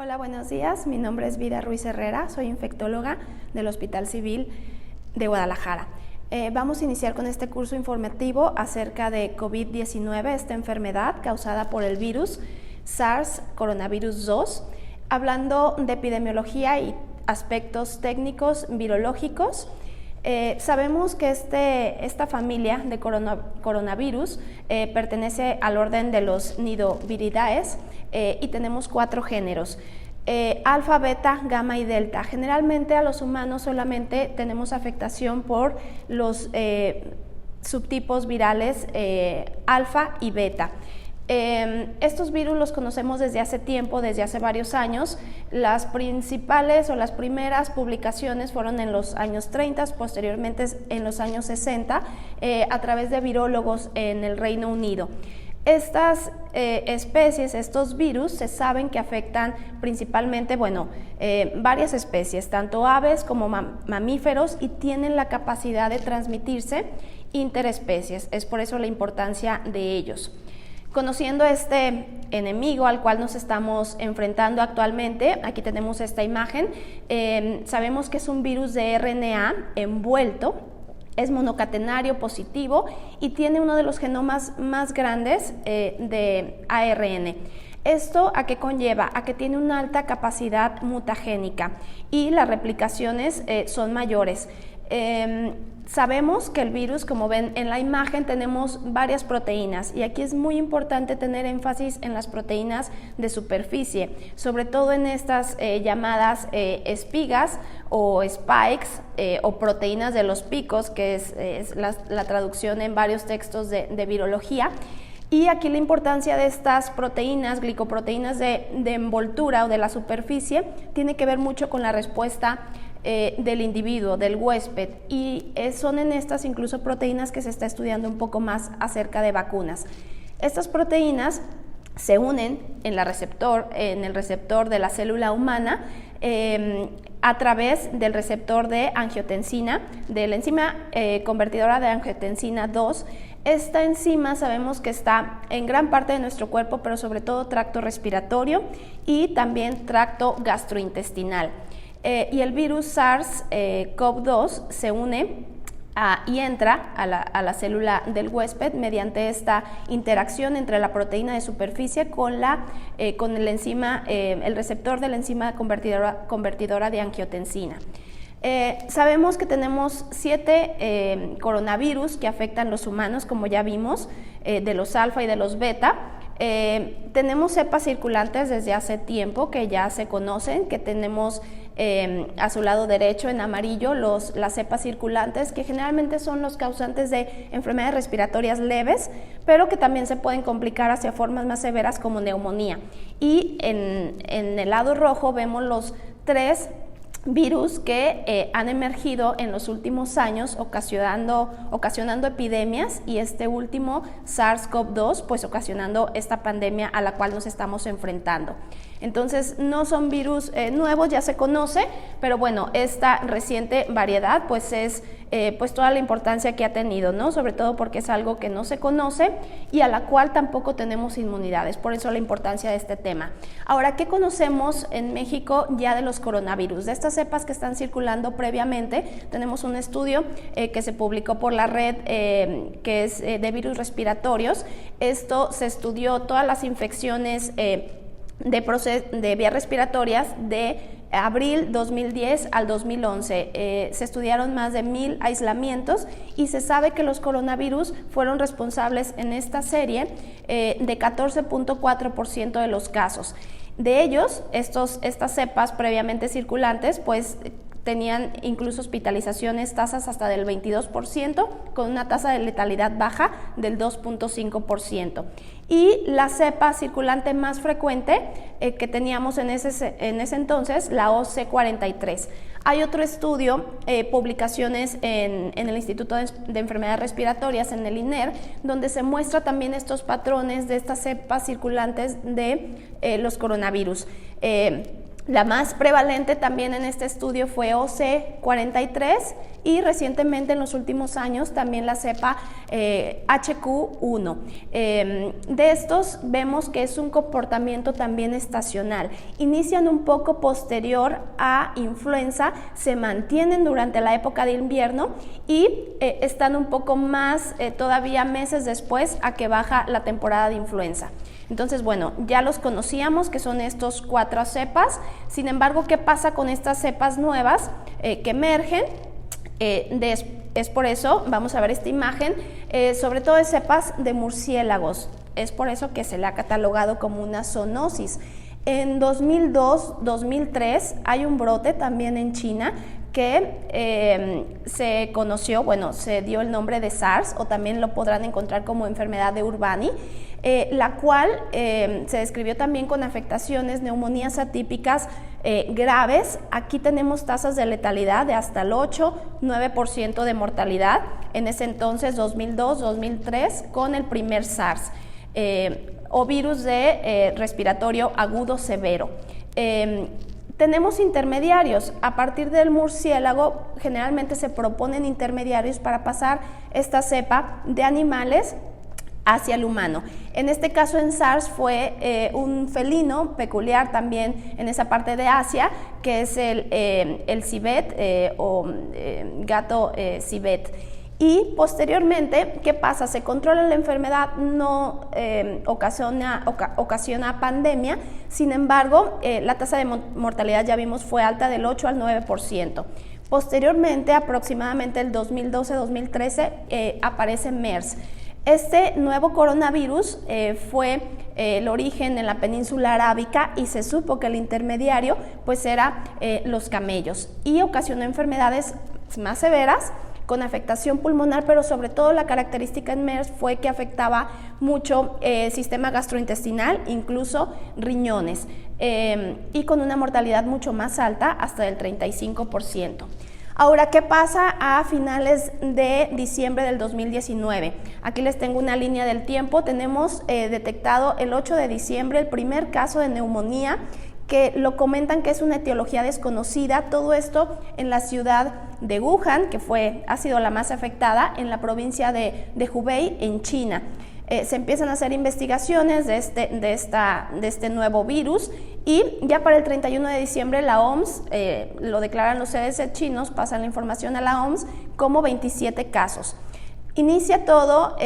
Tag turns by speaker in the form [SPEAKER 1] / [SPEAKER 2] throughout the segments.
[SPEAKER 1] Hola, buenos días. Mi nombre es Vida Ruiz Herrera, soy infectóloga del Hospital Civil de Guadalajara. Vamos a iniciar con este curso informativo acerca de COVID-19, esta enfermedad causada por el virus SARS coronavirus 2, hablando de epidemiología y aspectos técnicos virológicos. Sabemos que esta familia de coronavirus pertenece al orden de los Nidoviridae y tenemos 4 géneros: alfa, beta, gamma y delta. Generalmente a los humanos solamente tenemos afectación por los subtipos virales alfa y beta. Estos virus los conocemos desde hace tiempo, desde hace varios años. Las principales o las primeras publicaciones fueron en los años 30, posteriormente en los años 60, a través de virólogos en el Reino Unido. Estas especies, estos virus, se saben que afectan principalmente, varias especies, tanto aves como mamíferos, y tienen la capacidad de transmitirse interespecies. Es por eso la importancia de ellos. Conociendo este enemigo al cual nos estamos enfrentando actualmente, aquí tenemos esta imagen, sabemos que es un virus de RNA envuelto, es monocatenario positivo y tiene uno de los genomas más grandes de ARN. ¿Esto a qué conlleva? A que tiene una alta capacidad mutagénica y las replicaciones son mayores. Sabemos que el virus, como ven en la imagen, tenemos varias proteínas, y aquí es muy importante tener énfasis en las proteínas de superficie, sobre todo en estas llamadas espigas o spikes o proteínas de los picos, que es la traducción en varios textos de virología. Y aquí la importancia de estas proteínas, glicoproteínas de envoltura o de la superficie, tiene que ver mucho con la respuesta del individuo, del huésped, y son en estas incluso proteínas que se está estudiando un poco más acerca de vacunas. Estas proteínas se unen en el receptor de la célula humana a través del receptor de angiotensina, de la enzima convertidora de angiotensina 2. Esta enzima sabemos que está en gran parte de nuestro cuerpo, pero sobre todo tracto respiratorio y también tracto gastrointestinal. Y el virus SARS-CoV-2 se une y entra a la célula del huésped mediante esta interacción entre la proteína de superficie con el receptor de la enzima convertidora de angiotensina. Sabemos que tenemos 7 coronavirus que afectan los humanos, como ya vimos, de los alfa y de los beta. Tenemos cepas circulantes desde hace tiempo que ya se conocen, que tenemos a su lado derecho en amarillo las cepas circulantes, que generalmente son los causantes de enfermedades respiratorias leves, pero que también se pueden complicar hacia formas más severas como neumonía. Y en el lado rojo vemos los 3 virus que han emergido en los últimos años ocasionando epidemias, y este último SARS-CoV-2 pues ocasionando esta pandemia a la cual nos estamos enfrentando. Entonces no son virus nuevos, ya se conoce, pero bueno, esta reciente variedad pues es pues toda la importancia que ha tenido, ¿no? Sobre todo porque es algo que no se conoce y a la cual tampoco tenemos inmunidades, por eso la importancia de este tema. Ahora, ¿qué conocemos en México ya de los coronavirus? De estas cepas que están circulando previamente, tenemos un estudio que se publicó por la red que es de virus respiratorios. Esto se estudió todas las infecciones de vías respiratorias de abril 2010 al 2011. Se estudiaron más de 1000 aislamientos y se sabe que los coronavirus fueron responsables en esta serie de 14.4% de los casos. De ellos, estas cepas previamente circulantes, pues tenían incluso hospitalizaciones, tasas hasta del 22%, con una tasa de letalidad baja del 2.5%. Y la cepa circulante más frecuente que teníamos en ese entonces, la OC43. Hay otro estudio, publicaciones en el Instituto de Enfermedades Respiratorias, en el INER, donde se muestra también estos patrones de estas cepas circulantes de los coronavirus. La más prevalente también en este estudio fue OC43 y recientemente en los últimos años también la cepa HQ1. De estos vemos que es un comportamiento también estacional. Inician un poco posterior a influenza, se mantienen durante la época de invierno y están un poco más todavía meses después a que baja la temporada de influenza. Entonces, bueno, ya los conocíamos que son estos 4 cepas. Sin embargo, ¿qué pasa con estas cepas nuevas que emergen? Es por eso, vamos a ver esta imagen, sobre todo de cepas de murciélagos. Es por eso que se le ha catalogado como una zoonosis. En 2002-2003 hay un brote también en China que se conoció, bueno, se dio el nombre de SARS, o también lo podrán encontrar como enfermedad de Urbani, la cual se describió también con afectaciones, neumonías atípicas graves. Aquí tenemos tasas de letalidad de hasta el 8-9% de mortalidad, en ese entonces 2002-2003 con el primer SARS, o virus de respiratorio agudo severo. Tenemos intermediarios. A partir del murciélago generalmente se proponen intermediarios para pasar esta cepa de animales hacia el humano. En este caso en SARS fue un felino peculiar también en esa parte de Asia, que es el civet gato civet. Y posteriormente, ¿qué pasa? Se controla la enfermedad, no ocasiona pandemia. Sin embargo, la tasa de mortalidad, ya vimos, fue alta del 8 al 9%. Posteriormente, aproximadamente el 2012-2013, aparece MERS. Este nuevo coronavirus fue el origen en la península arábica y se supo que el intermediario pues era los camellos, y ocasionó enfermedades más severas con afectación pulmonar, pero sobre todo la característica en MERS fue que afectaba mucho sistema gastrointestinal, incluso riñones, y con una mortalidad mucho más alta, hasta del 35%. Ahora, ¿qué pasa a finales de diciembre del 2019? Aquí les tengo una línea del tiempo. Tenemos detectado el 8 de diciembre el primer caso de neumonía, que lo comentan que es una etiología desconocida. Todo esto en la ciudad de Wuhan, que ha sido la más afectada, en la provincia de Hubei, en China. Se empiezan a hacer investigaciones de este nuevo virus, y ya para el 31 de diciembre la OMS, lo declaran los CDC chinos, pasan la información a la OMS como 27 casos. Inicia todo,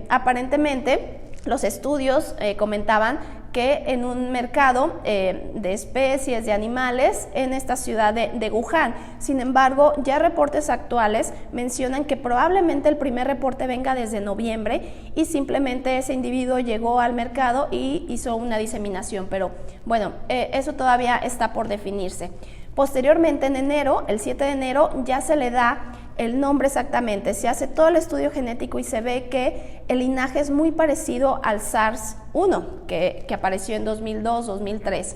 [SPEAKER 1] aparentemente los estudios comentaban que en un mercado de especies, de animales, en esta ciudad de Wuhan. Sin embargo, ya reportes actuales mencionan que probablemente el primer reporte venga desde noviembre y simplemente ese individuo llegó al mercado y hizo una diseminación, pero bueno, eso todavía está por definirse. Posteriormente, en enero, el 7 de enero, ya se le da el nombre exactamente, se hace todo el estudio genético y se ve que el linaje es muy parecido al SARS-1 que apareció en 2002-2003,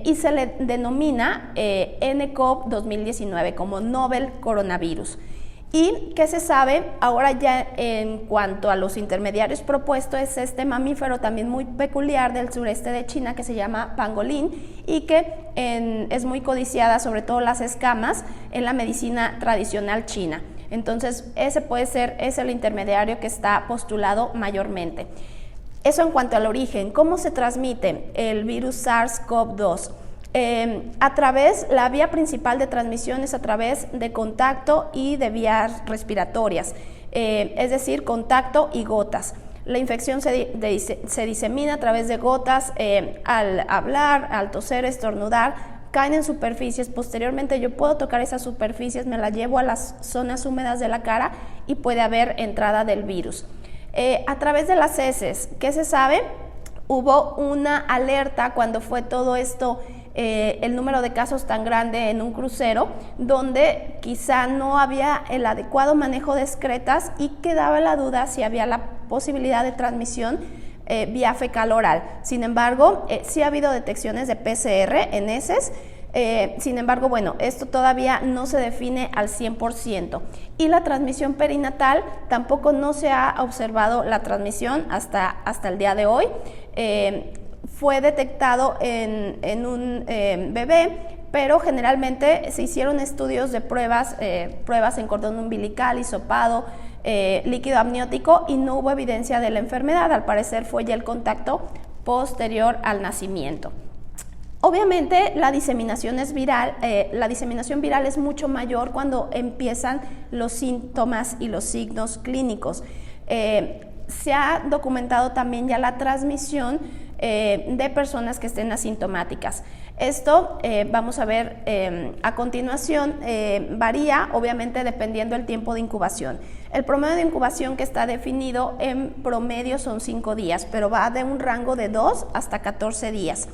[SPEAKER 1] y se le denomina nCoV 2019 como Novel Coronavirus. ¿Y qué se sabe ahora ya en cuanto a los intermediarios propuestos? Es este mamífero también muy peculiar del sureste de China que se llama pangolín y que es muy codiciada, sobre todo las escamas, en la medicina tradicional china. Entonces es el intermediario que está postulado mayormente. Eso en cuanto al origen. ¿Cómo se transmite el virus SARS-CoV-2? La vía principal de transmisión es a través de contacto y de vías respiratorias, es decir, contacto y gotas. La infección se disemina a través de gotas, al hablar, al toser, estornudar, caen en superficies. Posteriormente yo puedo tocar esas superficies, me las llevo a las zonas húmedas de la cara y puede haber entrada del virus. A través de las heces, ¿qué se sabe? Hubo una alerta cuando fue todo esto, el número de casos tan grande en un crucero, donde quizá no había el adecuado manejo de excretas y quedaba la duda si había la posibilidad de transmisión vía fecal oral. Sin embargo, sí ha habido detecciones de PCR en heces. Sin embargo, bueno, esto todavía no se define al 100%. Y la transmisión perinatal, tampoco no se ha observado la transmisión hasta el día de hoy. fue detectado en un bebé, pero generalmente se hicieron estudios de pruebas en cordón umbilical, hisopado, líquido amniótico, y no hubo evidencia de la enfermedad. Al parecer fue ya el contacto posterior al nacimiento. Obviamente la diseminación viral es mucho mayor cuando empiezan los síntomas y los signos clínicos. Se ha documentado también ya la transmisión de personas que estén asintomáticas. Esto vamos a ver a continuación, varía obviamente dependiendo del tiempo de incubación. El promedio de incubación que está definido en promedio son 5 días, pero va de un rango de 2 hasta 14 días.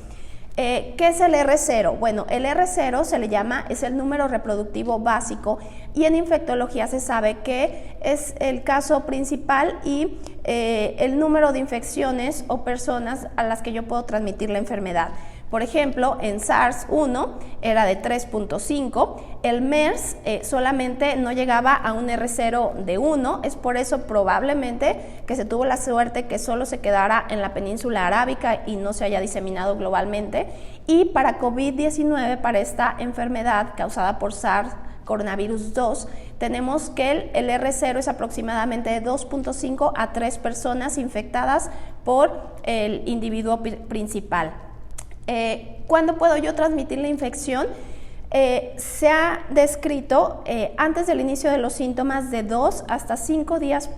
[SPEAKER 1] ¿Qué es el R0? Bueno, el R0 se le llama, es el número reproductivo básico, y en infectología se sabe que es el caso principal y el número de infecciones o personas a las que yo puedo transmitir la enfermedad. Por ejemplo, en SARS-1 era de 3.5, el MERS solamente no llegaba a un R0 de 1, es por eso probablemente que se tuvo la suerte que solo se quedara en la península arábica y no se haya diseminado globalmente. Y para COVID-19, para esta enfermedad causada por SARS, coronavirus 2, tenemos que el R0 es aproximadamente de 2.5 a 3 personas infectadas por el individuo principal. ¿Cuándo puedo yo transmitir la infección? Se ha descrito antes del inicio de los síntomas, de 2 hasta 5 días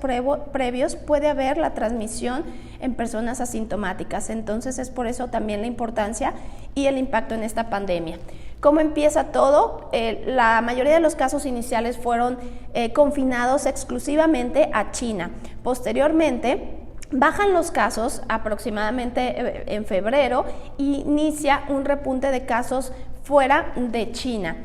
[SPEAKER 1] previos puede haber la transmisión en personas asintomáticas. Entonces es por eso también la importancia y el impacto en esta pandemia. ¿Cómo empieza todo? La mayoría de los casos iniciales fueron confinados exclusivamente a China. Posteriormente, bajan los casos aproximadamente en febrero y inicia un repunte de casos fuera de China.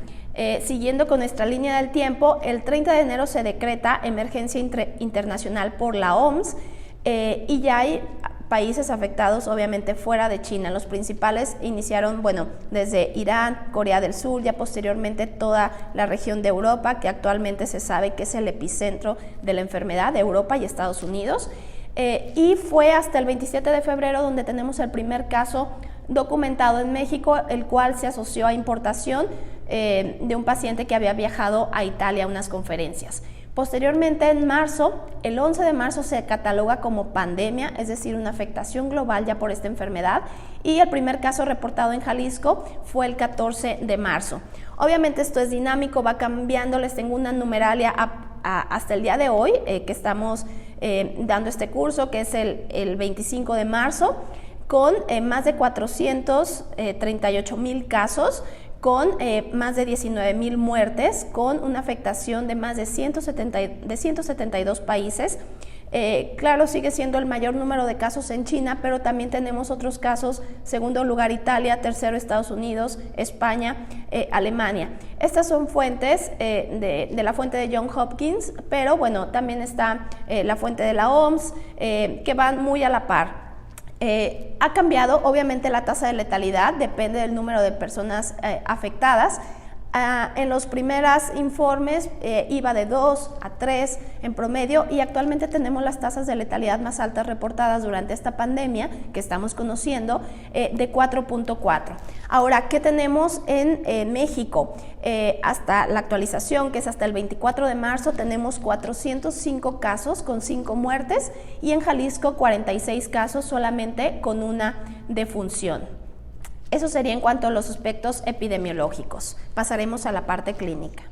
[SPEAKER 1] Siguiendo con nuestra línea del tiempo, el 30 de enero se decreta emergencia internacional por la OMS y ya hay países afectados obviamente fuera de China. Los principales iniciaron, bueno, desde Irán, Corea del Sur, ya posteriormente toda la región de Europa, que actualmente se sabe que es el epicentro de la enfermedad, de Europa y Estados Unidos. Y fue hasta el 27 de febrero donde tenemos el primer caso documentado en México, el cual se asoció a importación de un paciente que había viajado a Italia a unas conferencias. Posteriormente, en marzo, el 11 de marzo se cataloga como pandemia, es decir, una afectación global ya por esta enfermedad, y el primer caso reportado en Jalisco fue el 14 de marzo. Obviamente esto es dinámico, va cambiando, les tengo una numeralia hasta el día de hoy, que estamos dando este curso, que es el 25 de marzo, con más de 438,000 casos, con más de 19,000 muertes, con una afectación de más de 172 países. Claro, sigue siendo el mayor número de casos en China, pero también tenemos otros casos: segundo lugar Italia, tercero Estados Unidos, España, Alemania. Estas son fuentes de la fuente de Johns Hopkins, pero bueno, también está la fuente de la OMS, que van muy a la par. Ha cambiado, obviamente la tasa de letalidad depende del número de personas afectadas. En los primeros informes iba de 2 a 3 en promedio, y actualmente tenemos las tasas de letalidad más altas reportadas durante esta pandemia que estamos conociendo, de 4.4. Ahora, ¿qué tenemos en México? Hasta la actualización, que es hasta el 24 de marzo, tenemos 405 casos con 5 muertes, y en Jalisco 46 casos solamente con una defunción. Eso sería en cuanto a los aspectos epidemiológicos. Pasaremos a la parte clínica.